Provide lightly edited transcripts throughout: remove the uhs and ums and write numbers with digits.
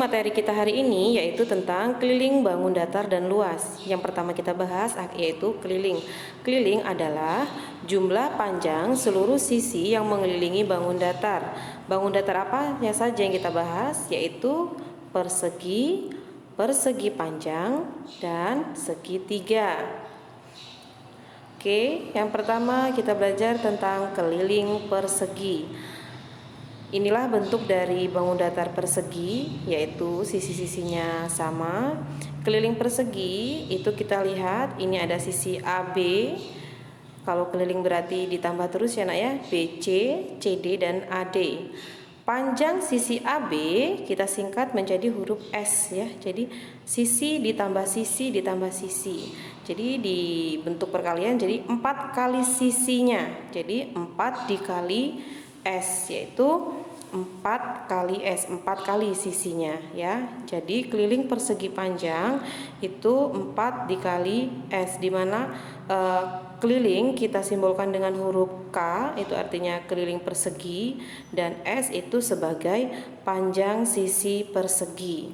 Materi kita hari ini yaitu tentang keliling, bangun, datar, dan luas. Yang pertama kita bahas yaitu keliling. Keliling adalah jumlah panjang seluruh sisi yang mengelilingi bangun datar. Bangun datar apa ya saja yang kita bahas? Yaitu persegi, persegi panjang, dan segitiga. Oke, yang pertama kita belajar tentang keliling persegi. Inilah bentuk dari bangun datar persegi, yaitu sisi-sisinya sama. Keliling persegi itu kita lihat ini ada sisi AB. Kalau keliling berarti ditambah terus ya nak ya, BC, CD, dan AD. Panjang sisi AB kita singkat menjadi huruf S ya. Jadi sisi ditambah sisi ditambah sisi. Jadi di bentuk perkalian jadi 4 kali sisinya. Jadi 4 dikali S, yaitu 4 kali S, 4 kali sisinya ya. Jadi keliling persegi panjang itu 4 dikali S, dimana keliling kita simbolkan dengan huruf K, itu artinya keliling persegi, dan S itu sebagai panjang sisi persegi.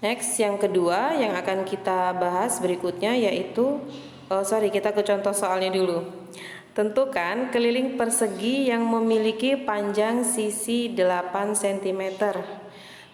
Next, yang kedua yang akan kita bahas berikutnya yaitu kita ke contoh soalnya dulu. Tentukan keliling persegi yang memiliki panjang sisi 8 cm.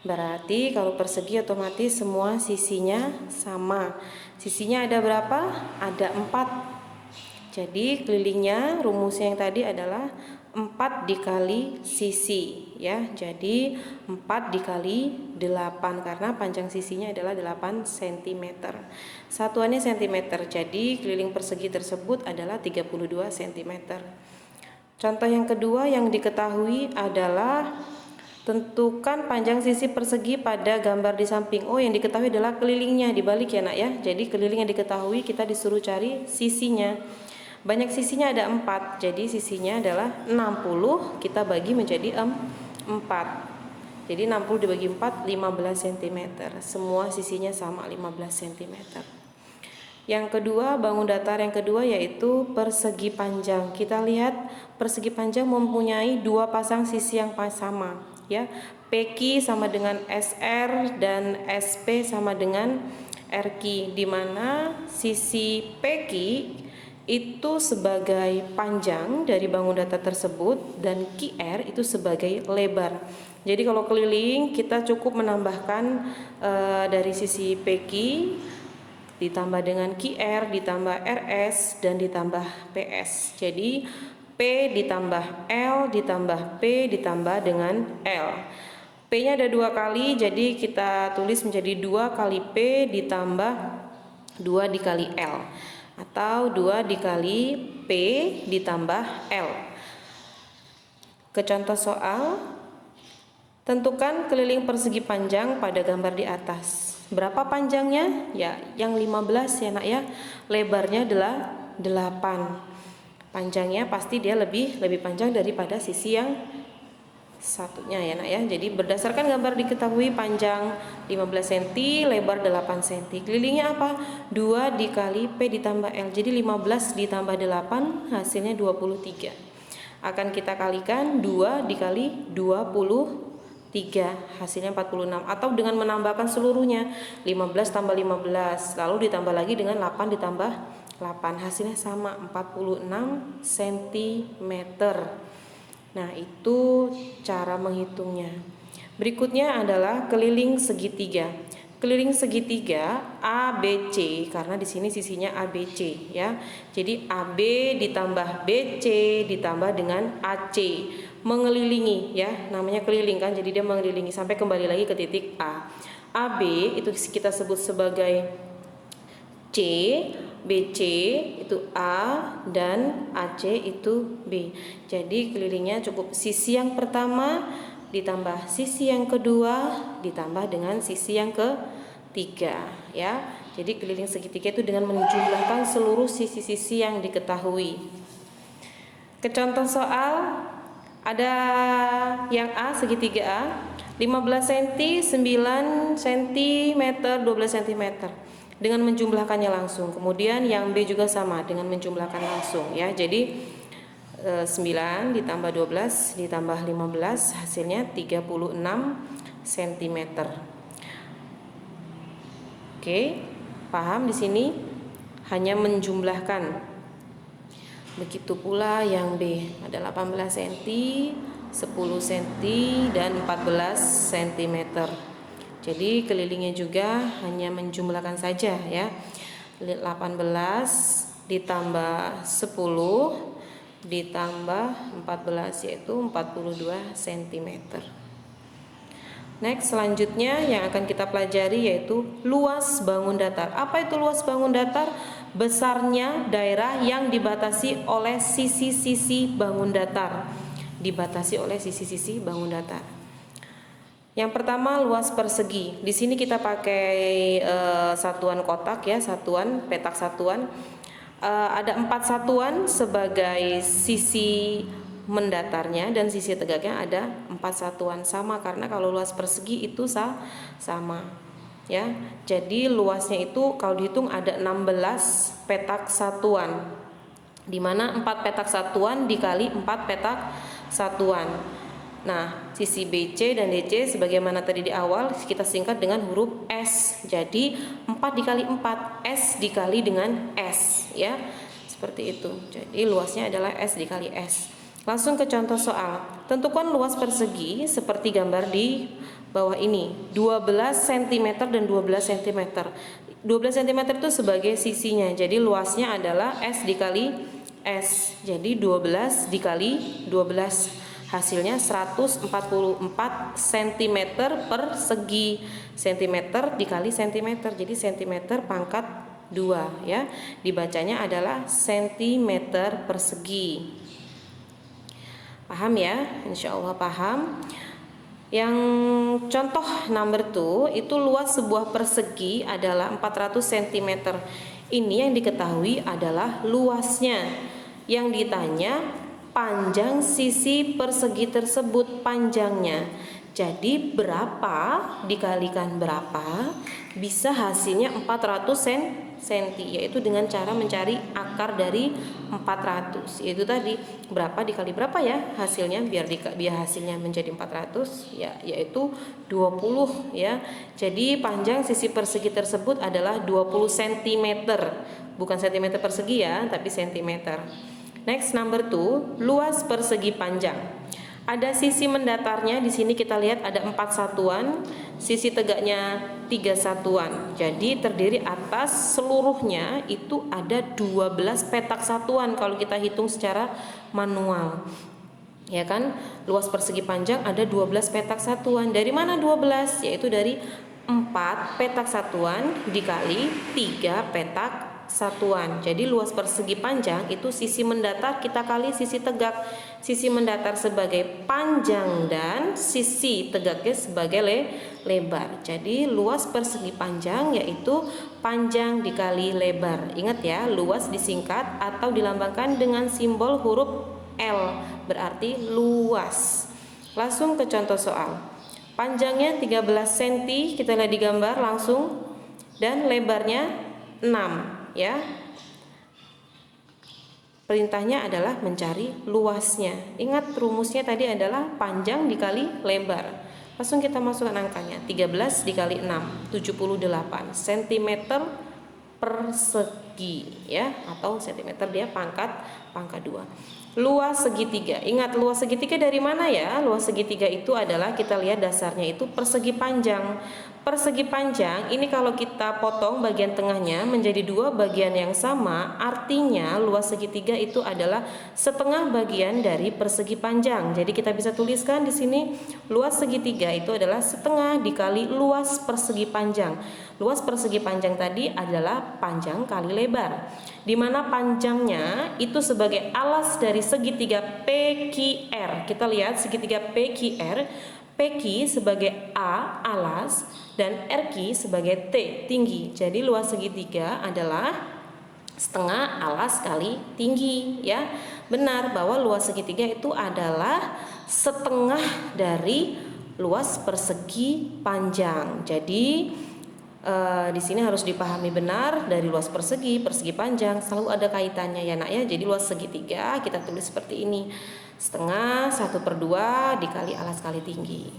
Berarti kalau persegi otomatis semua sisinya sama. Sisinya ada berapa? Ada 4. Jadi kelilingnya rumusnya yang tadi adalah 4 dikali sisi ya. Jadi 4 dikali 8 karena panjang sisinya adalah 8 cm. Satuannya cm. Jadi keliling persegi tersebut adalah 32 cm. Contoh yang kedua yang diketahui adalah tentukan panjang sisi persegi pada gambar di samping. Oh, yang diketahui adalah kelilingnya, dibalik ya nak ya. Jadi keliling yang diketahui kita disuruh cari sisinya. Banyak sisinya ada 4, jadi sisinya adalah 60, kita bagi menjadi 4. Jadi 60 dibagi 4, 15 cm. Semua sisinya sama 15 cm. Yang kedua, bangun datar yang kedua yaitu persegi panjang. Kita lihat persegi panjang mempunyai 2 pasang sisi yang sama ya. PQ sama dengan SR dan SP sama dengan RQ, di mana sisi PQ itu sebagai panjang dari bangun datar tersebut dan QR itu sebagai lebar. Jadi kalau keliling kita cukup menambahkan dari sisi PQ ditambah dengan QR ditambah RS dan ditambah PS. Jadi P ditambah L ditambah P ditambah dengan L. P nya ada 2 kali, jadi kita tulis menjadi 2 kali P ditambah 2 dikali L, atau 2 dikali P ditambah L. Ke contoh soal, tentukan keliling persegi panjang pada gambar di atas. Berapa panjangnya? Ya, yang 15 ya nak ya. Lebarnya adalah 8. Panjangnya pasti dia lebih panjang daripada sisi yang satunya ya nak ya. Jadi berdasarkan gambar diketahui panjang 15 cm, lebar 8 cm. Kelilingnya apa? 2 dikali P ditambah L. Jadi 15 ditambah 8 hasilnya 23. Akan kita kalikan 2 dikali 23 hasilnya 46, atau dengan menambahkan seluruhnya 15 tambah 15 lalu ditambah lagi dengan 8 ditambah 8 hasilnya sama 46 cm. Nah, itu cara menghitungnya. Berikutnya adalah keliling segitiga. Keliling segitiga ABC, karena di sini sisinya ABC ya. Jadi AB ditambah BC ditambah dengan AC, mengelilingi ya. Namanya keliling kan, jadi dia mengelilingi sampai kembali lagi ke titik A. AB itu kita sebut sebagai C, BC itu A, dan AC itu B. Jadi kelilingnya cukup sisi yang pertama ditambah sisi yang kedua ditambah dengan sisi yang ketiga ya. Jadi keliling segitiga itu dengan menjumlahkan seluruh sisi-sisi yang diketahui. Ke contoh soal, ada yang A, segitiga A 15 cm, 9 cm, 12 cm. Dengan menjumlahkannya langsung. Kemudian yang B juga sama dengan menjumlahkan langsung ya. Jadi 9 ditambah 12 ditambah 15 hasilnya 36 cm. Oke, paham di sini? Hanya menjumlahkan. Begitu pula yang B, ada 18 cm, 10 cm dan 14 cm. Jadi kelilingnya juga hanya menjumlahkan saja ya. 18 ditambah 10 ditambah 14 yaitu 42 cm. Next, selanjutnya yang akan kita pelajari yaitu luas bangun datar. Apa itu luas bangun datar? Besarnya daerah yang dibatasi oleh sisi-sisi bangun datar. Dibatasi oleh sisi-sisi bangun datar. Yang pertama, luas persegi. Di sini kita pakai satuan kotak ya, satuan petak satuan. Ada 4 satuan sebagai sisi mendatarnya dan sisi tegaknya ada 4 satuan, sama karena kalau luas persegi itu sama ya. Jadi luasnya itu kalau dihitung ada 16 petak satuan, dimana 4 petak satuan dikali 4 petak satuan. Nah, sisi BC dan DC sebagaimana tadi di awal kita singkat dengan huruf S. Jadi 4 dikali 4, S dikali dengan S ya. Seperti itu. Jadi luasnya adalah S dikali S. Langsung ke contoh soal. Tentukan luas persegi seperti gambar di bawah ini. 12 cm dan 12 cm. 12 cm itu sebagai sisinya. Jadi luasnya adalah S dikali S. Jadi 12 dikali 12. Hasilnya 144 cm persegi. Cm dikali cm. Jadi cm pangkat 2 ya. Dibacanya adalah cm persegi. Paham ya? Insya Allah paham. Yang contoh number 2 itu luas sebuah persegi adalah 400 cm. Ini yang diketahui adalah luasnya. Yang ditanya panjang sisi persegi tersebut, panjangnya. Jadi berapa dikalikan berapa bisa hasilnya 400 cm, yaitu dengan cara mencari akar dari 400. Yaitu tadi berapa dikali berapa ya hasilnya, biar hasilnya menjadi 400 ya, yaitu 20 ya. Jadi panjang sisi persegi tersebut adalah 20 cm. Bukan cm persegi ya, tapi cm. Next, number 2, luas persegi panjang. Ada sisi mendatarnya, di sini kita lihat ada 4 satuan, sisi tegaknya 3 satuan. Jadi terdiri atas seluruhnya itu ada 12 petak satuan kalau kita hitung secara manual. Ya kan? Luas persegi panjang ada 12 petak satuan. Dari mana 12? Yaitu dari 4 petak satuan dikali 3 petak satuan. Jadi luas persegi panjang itu sisi mendatar kita kali sisi tegak. Sisi mendatar sebagai panjang dan sisi tegaknya sebagai lebar. Jadi luas persegi panjang yaitu panjang dikali lebar. Ingat ya, luas disingkat atau dilambangkan dengan simbol huruf L, berarti luas. Langsung ke contoh soal. Panjangnya 13 cm, kita lihat di gambar langsung, dan lebarnya 6 ya. Perintahnya adalah mencari luasnya. Ingat rumusnya tadi adalah panjang dikali lebar. Langsung kita masukkan angkanya. 13 dikali 6, 78 cm persegi ya, atau cm dia pangkat 2. Luas segitiga. Ingat luas segitiga dari mana ya? Luas segitiga itu adalah kita lihat dasarnya itu persegi panjang. Persegi panjang ini kalau kita potong bagian tengahnya menjadi 2 bagian yang sama, artinya luas segitiga itu adalah setengah bagian dari persegi panjang. Jadi kita bisa tuliskan di sini luas segitiga itu adalah setengah dikali luas persegi panjang. Luas persegi panjang tadi adalah panjang kali lebar, di mana panjangnya itu sebagai alas dari segitiga PQR. Kita lihat segitiga PQR, PQ sebagai A alas dan RQ sebagai T tinggi. Jadi luas segitiga adalah setengah alas kali tinggi ya. Benar bahwa luas segitiga itu adalah setengah dari luas persegi panjang. Jadi Di sini harus dipahami benar dari luas persegi, persegi panjang selalu ada kaitannya ya nak ya. Jadi luas segitiga kita tulis seperti ini, setengah 1/2 dikali alas kali tinggi.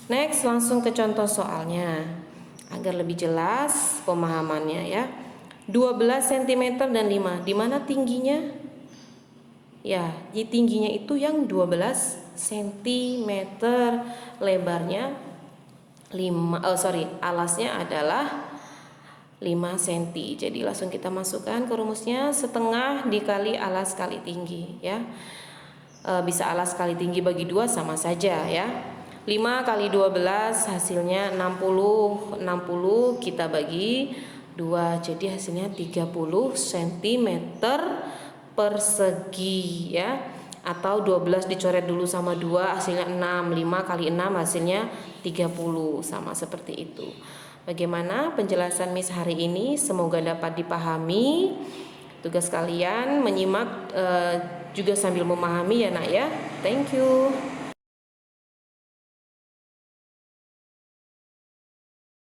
Next, langsung ke contoh soalnya agar lebih jelas pemahamannya ya. 12 cm dan 5, di mana tingginya? Ya, di tingginya itu yang 12 cm, lebarnya alasnya adalah 5 cm. Jadi langsung kita masukkan ke rumusnya, setengah dikali alas kali tinggi ya. Bisa alas kali tinggi bagi 2 sama saja ya. 5 kali 12 hasilnya 60. 60 kita bagi 2, jadi hasilnya 30 cm persegi ya. Atau 12 dicoret dulu sama 2 hasilnya 6. 5 kali 6 hasilnya 30, sama seperti itu. Bagaimana penjelasan Miss hari ini? Semoga dapat dipahami. Tugas kalian menyimak juga sambil memahami ya nak ya. Thank you.